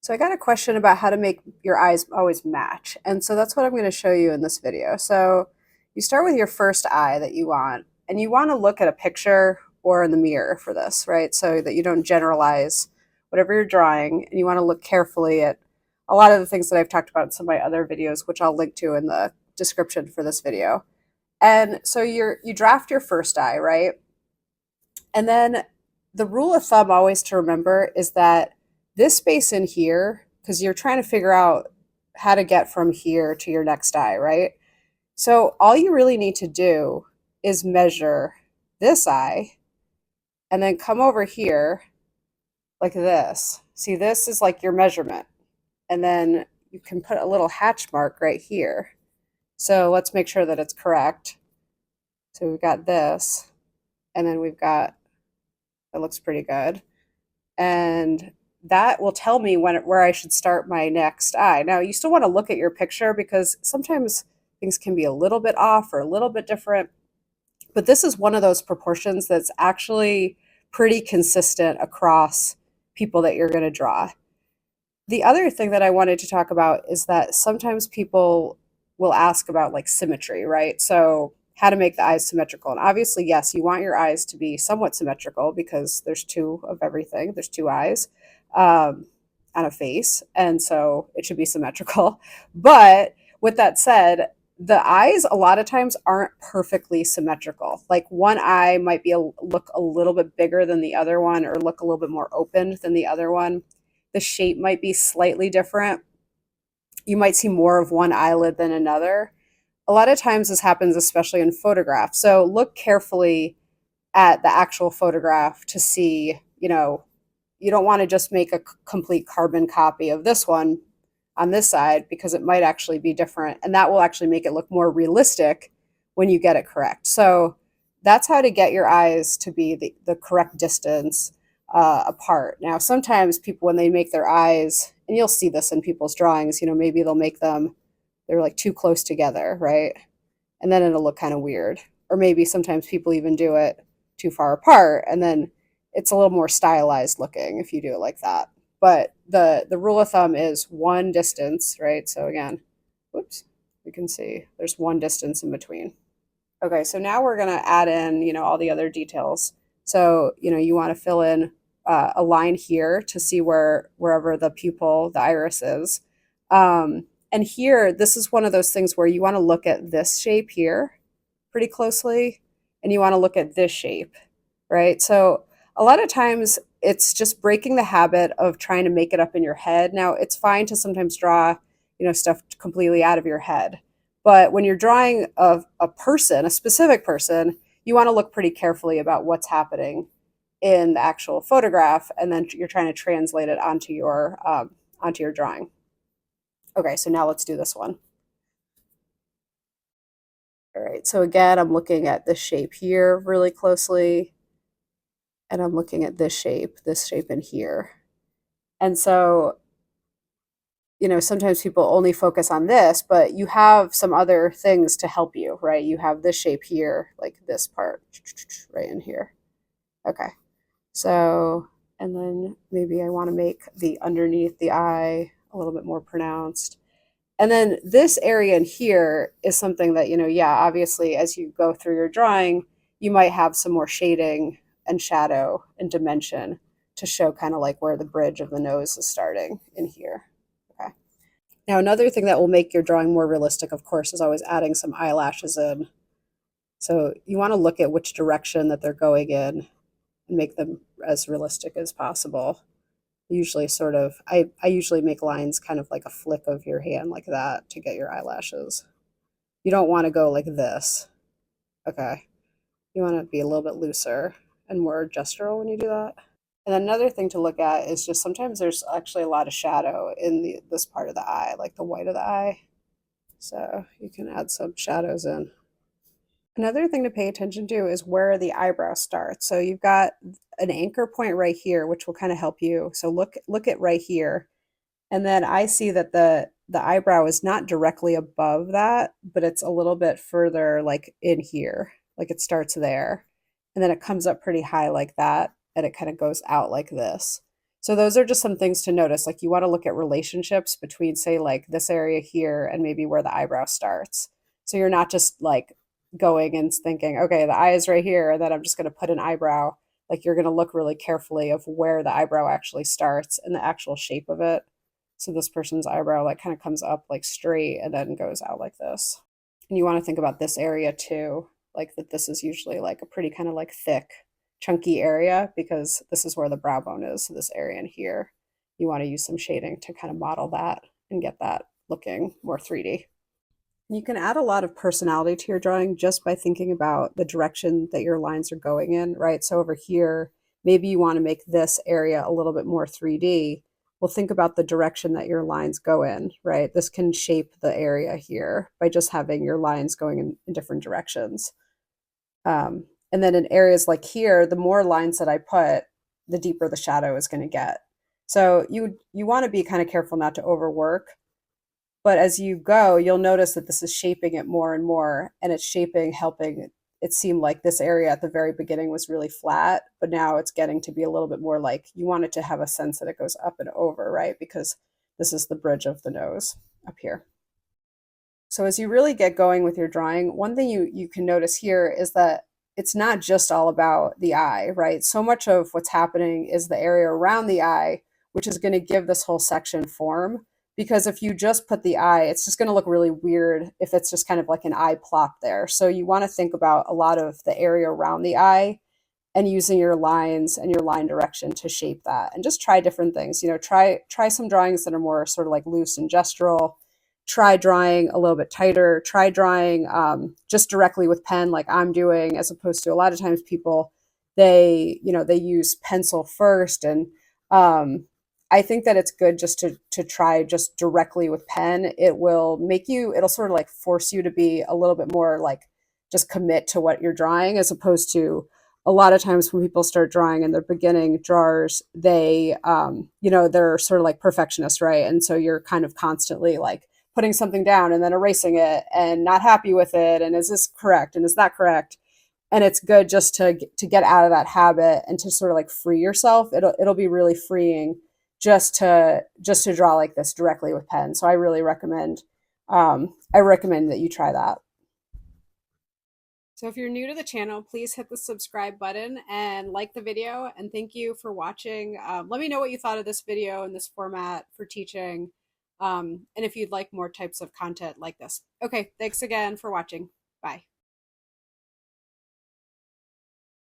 So I got a question about how to make your eyes always match. And so that's what I'm going to show you in this video. So you start with your first eye that you want, and you want to look at a picture or in the mirror for this, right? So that you don't generalize whatever you're drawing, and you want to look carefully at a lot of the things that I've talked about in some of my other videos, which I'll link to in the description for this video. And so you draft your first eye, right? And then the rule of thumb always to remember is that this space in here, because you're trying to figure out how to get from here to your next eye, right? So all you really need to do is measure this eye and then come over here like this. See, this is like your measurement. And then you can put a little hatch mark right here. So let's make sure that it's correct. So we've got this, and then we've got, that looks pretty good. And that will tell me where I should start my next eye. Now, you still want to look at your picture because sometimes things can be a little bit off or a little bit different. But this is one of those proportions that's actually pretty consistent across people that you're going to draw. The other thing that I wanted to talk about is that sometimes people will ask about like symmetry, right? So how to make the eyes symmetrical. And obviously, yes, you want your eyes to be somewhat symmetrical because there's two of everything. There's two eyes on a face, and so it should be symmetrical. But with that said, the eyes a lot of times aren't perfectly symmetrical. Like one eye might look a little bit bigger than the other one, or look a little bit more open than the other one. The shape might be slightly different. You might see more of one eyelid than another. A lot of times this happens, especially in photographs. So look carefully at the actual photograph to see, you don't want to just make a complete carbon copy of this one on this side because it might actually be different. And that will actually make it look more realistic when you get it correct. So that's how to get your eyes to be the correct distance apart. Now, sometimes people, when they make their eyes, and you'll see this in people's drawings, maybe they'll make them, they're like too close together, right? And then it'll look kind of weird. Or maybe sometimes people even do it too far apart, and then it's a little more stylized looking if you do it like that. But the rule of thumb is one distance, right? So again, whoops, we can see there's one distance in between. Okay, so now we're going to add in, all the other details. So, you want to fill in a line here to see wherever the pupil, the iris is. And here, this is one of those things where you want to look at this shape here pretty closely, and you want to look at this shape, right? So a lot of times it's just breaking the habit of trying to make it up in your head. Now, it's fine to sometimes draw, stuff completely out of your head. But when you're drawing a person, a specific person, you want to look pretty carefully about what's happening in the actual photograph, and then you're trying to translate it onto your drawing. Okay, so now let's do this one. All right, so again, I'm looking at this shape here really closely, and I'm looking at this shape in here. And so, sometimes people only focus on this, but you have some other things to help you, right? You have this shape here, like this part right in here. Okay, so, and then maybe I want to make the underneath the eye a little bit more pronounced. And then this area in here is something that, yeah, obviously as you go through your drawing, you might have some more shading and shadow and dimension to show kind of like where the bridge of the nose is starting in here. Okay. Now, another thing that will make your drawing more realistic, of course, is always adding some eyelashes in. So you want to look at which direction that they're going in and make them as realistic as possible. Usually I usually make lines kind of like a flick of your hand like that to get your eyelashes. You don't want to go like this. Okay. You want to be a little bit looser and more gestural when you do that. And another thing to look at is just sometimes there's actually a lot of shadow in this part of the eye, like the white of the eye. So you can add some shadows in. Another thing to pay attention to is where the eyebrow starts. So you've got an anchor point right here, which will kind of help you. So look at right here. And then I see that the eyebrow is not directly above that, but it's a little bit further like in here, like it starts there. And then it comes up pretty high like that, and it kind of goes out like this. So those are just some things to notice. Like you want to look at relationships between, say, like this area here and maybe where the eyebrow starts. So you're not just like going and thinking, okay, the eye is right here, and then I'm just going to put an eyebrow. Like you're going to look really carefully of where the eyebrow actually starts and the actual shape of it. So this person's eyebrow like kind of comes up like straight and then goes out like this. And you want to think about this area too, like that this is usually like a pretty kind of like thick, chunky area because this is where the brow bone is. So this area in here, you want to use some shading to kind of model that and get that looking more 3D. You can add a lot of personality to your drawing just by thinking about the direction that your lines are going in, right? So over here, maybe you want to make this area a little bit more 3D. Well, think about the direction that your lines go in, right? This can shape the area here by just having your lines going in different directions. And then in areas like here, the more lines that I put, the deeper the shadow is going to get. So you want to be kind of careful not to overwork, but as you go, you'll notice that this is shaping it more and more, and it's shaping, helping it seem like this area at the very beginning was really flat, but now it's getting to be a little bit more like you want it to have a sense that it goes up and over, right? Because this is the bridge of the nose up here. So as you really get going with your drawing, one thing you can notice here is that it's not just all about the eye, right? So much of what's happening is the area around the eye, which is going to give this whole section form. Because if you just put the eye, it's just going to look really weird if it's just kind of like an eye plop there. So you want to think about a lot of the area around the eye and using your lines and your line direction to shape that, and just try different things. Try some drawings that are more sort of like loose and gestural. Try drawing a little bit tighter. Try drawing just directly with pen like I'm doing, as opposed to a lot of times people, they use pencil first. And I think that it's good just to try just directly with pen. It'll sort of like force you to be a little bit more like just commit to what you're drawing, as opposed to a lot of times when people start drawing and they're beginning drawers, they're sort of like perfectionists, right? And so you're kind of constantly like putting something down and then erasing it and not happy with it. And is this correct? And is that correct? And it's good just to get out of that habit and to sort of like free yourself. It'll be really freeing just to draw like this directly with pen. So I recommend that you try that. So if you're new to the channel, please hit the subscribe button and like the video. And thank you for watching. Let me know what you thought of this video and this format for teaching. And if you'd like more types of content like this. Okay, thanks again for watching. Bye.